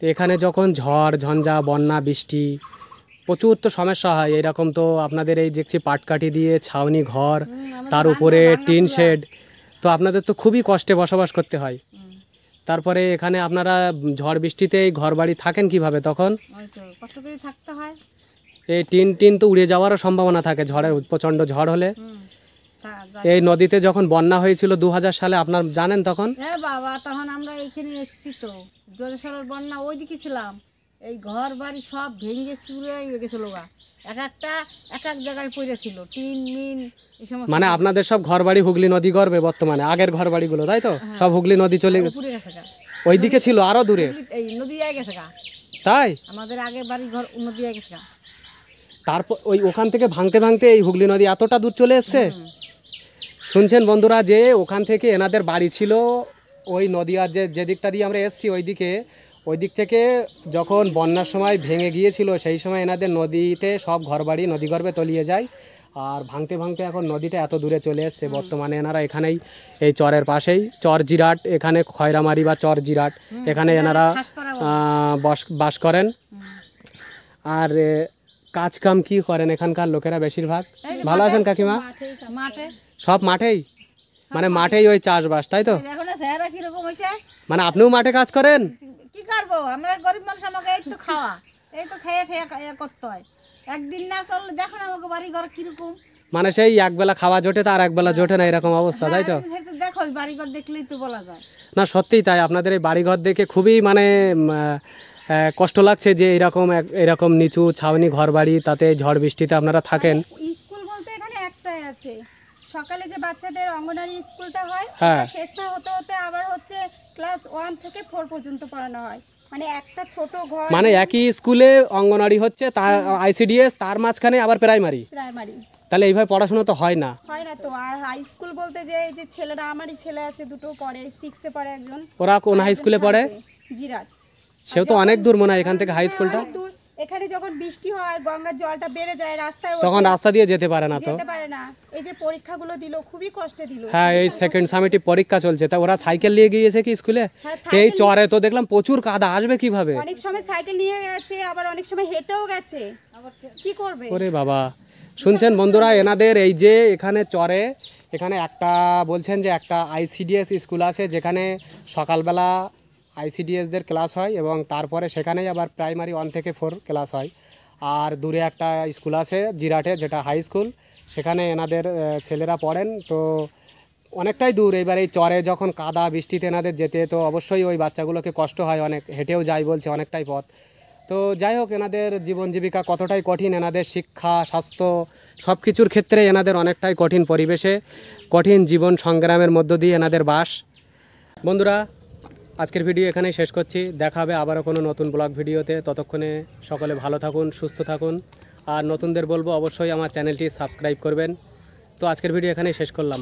তো এখানে যখন ঝড় ঝঞ্ঝা বন্যা বৃষ্টি প্রচুর তো সমস্যা হয়, এরকম তো আপনাদের এই দেখছি পাটকাঠি দিয়ে ছাউনি ঘর, তার উপরে টিন শেড, তো আপনাদের তো খুবই কষ্টে বসবাস করতে হয়। তারপরে এখানে আপনারা ঝড় বৃষ্টিতে এই ঘর বাড়ি থাকেন কিভাবে তখন? ওই তো কষ্ট করে থাকতে হয়। এই টিন তো উড়ে যাওয়ারও সম্ভাবনা থাকে ঝড়ের, প্রচণ্ড ঝড় হলে। এই নদীতে যখন বন্যা হয়েছিল 2000 সালে, আপনার জানেন তখন? হ্যাঁ বাবা, তখন আমরা এখানে এসেছি তো, 2000 বন্যা ওইদিকে ছিলাম। এই ঘর বাড়ি সব ভেঙে চুরে গেছিল গা, এক এক জায়গায় পড়েছিল, টিন মিন এই সমস্ত মানে আপনাদের সব ঘর বাড়ি হুগলি নদী গর্বে বর্তমানে, আগের ঘর বাড়িগুলো তাই তো সব হুগলি নদী চলে গেছে, পুড়ে গেছে গা। ওইদিকে ছিল আরো দূরে, এই নদী আয় গেছে গা, তাই? আমাদের আগের বাড়ি ঘর নদী আয় গেছে গা। তারপর ওখান থেকে ভাঙতে ভাঙতে এই হুগলি নদী এতটা দূর চলে এসছে। শুনছেন বন্ধুরা, যে ওখান থেকে এনাদের বাড়ি ছিল ওই নদীয়ার যে দিকটা দিয়ে আমরা এসেছি ওই দিক থেকে যখন বন্যার সময় ভেঙে গিয়েছিল, সেই সময় এনাদের নদীতে সব ঘরবাড়ি নদীগর্ভে তলিয়ে যায়। আর ভাঙতে ভাঙতে এখন নদীটা এত দূরে চলে এসছে, বর্তমানে এনারা এখানেই এই চরের পাশেই, চর জিরাট, এখানে খয়রামারি বা চর জিরাট, এখানে এনারা বাস করেন। আর কাজ কাম কি করেন এখানকার লোকেরা বেশিরভাগ? ভালো আছেন কাকিমা? মাঠে সব মাঠেই, মানে মাঠেই ওই চাষবাস তাই তো? এখন চেহারা কিরকম হয়েছে, মানে আপনিও মাঠে কাজ করেন? কি করবো, আমরা গরিব মানুষ, আমাকে এই তো খাওয়া, এই তো খেয়ে খেয়ে করতে হয়। একদিন না চললে দেখো না আমাকে বাড়ি ঘর কিরকম, মানে সেই একবেলা খাওয়া জোটে তো আর একবেলা জোটে না, এরকম অবস্থা তাই তো? সেই তো দেখো বাড়ি ঘর দেখলেই তো বলা যায়। না সত্যিই তাই, আপনাদের এই বাড়িঘর দেখে খুবই মানে কষ্ট লাগছে যে এরকম নিচু ছাউনি ঘর বাড়ি, তাতে ঝড় বৃষ্টিতে আপনারা থাকেন। স্কুল বলতে এখানে একটাই আছে, সকালে যে বাচ্চাদের অঙ্গনারী স্কুলটা হয়, হ্যাঁ। ওটা শেষ না হতে হতে আবার হচ্ছে ক্লাস 1 থেকে 4 পর্যন্ত পড়ানো হয়। মানে একটা ছোট ঘর, মানে একই স্কুলে অঙ্গনওয়াড়ি হচ্ছে, তার ICDS, তার মাঝখানে আবার প্রাইমারি, প্রাইমারি তাহলে এইভাবে পড়াশোনা তো হয় না। হয় না তো। আর হাই স্কুল বলতে যে এই যে ছেলেরা, আমারই ছেলে আছে, দুটো পড়ে, 6-এ পড়ে একজন। ওরা কোন হাই স্কুলে পড়ে? জিরাট। সেও তো অনেক দূর মনে হয় এখান থেকে হাই স্কুলটা। অনেক দূর। এখানে যখন বৃষ্টি হয়, গঙ্গার জলটা বেড়ে যায় রাস্তায়, তখন রাস্তা দিয়ে যেতে পারে না তো। যেতে পারে না। এই যে পরীক্ষাগুলো দিল, খুবই কষ্টে দিল। হ্যাঁ, এই সেকেন্ড সামিটিভ পরীক্ষা চলছে, তা ওরা সাইকেল নিয়ে গিয়েছে কি স্কুলে? হ্যাঁ, এই চরে তো দেখলাম প্রচুর কাদা, আসবে কিভাবে? অনেক সময় সাইকেল নিয়ে গেছে, আবার অনেক সময় হেঁটেও গেছে। কি করবে? ওরে বাবা, শুনছেন বন্ধুরা, এনাদের এই যে এখানে চরে, এখানে একটা বলছেন যে একটা ICDS স্কুল আছে, যেখানে সকালবেলা ICDSদের ক্লাস হয় এবং তারপরে সেখানেই আবার প্রাইমারি 1 থেকে 4 ক্লাস হয়। আর দূরে একটা স্কুল আছে জিরাটে, যেটা হাই স্কুল, সেখানে এনাদের ছেলেরা পড়েন। তো অনেকটাই দূর, এবার এই চরে যখন কাদা বৃষ্টিতে এনাদের যেতে, তো অবশ্যই ওই বাচ্চাগুলোকে কষ্ট হয় অনেক, হেঁটেও যায় বলছে অনেকটাই পথ। তো যাই হোক, এনাদের জীবন জীবিকা কতটাই কঠিন, এনাদের শিক্ষা স্বাস্থ্য সব কিছুর ক্ষেত্রে এনাদের অনেকটাই কঠিন পরিবেশে, কঠিন জীবন সংগ্রামের মধ্য দিয়ে এনাদের বাস। বন্ধুরা, আজকের ভিডিও এখানেই শেষ করছি, দেখা হবে আবারও কোনো নতুন ব্লগ ভিডিওতে। ততক্ষণে সকলে ভালো থাকুন, সুস্থ থাকুন, আর নতুনদের বলবো অবশ্যই আমার চ্যানেলটি সাবস্ক্রাইব করবেন। তো আজকের ভিডিও এখানেই শেষ করলাম।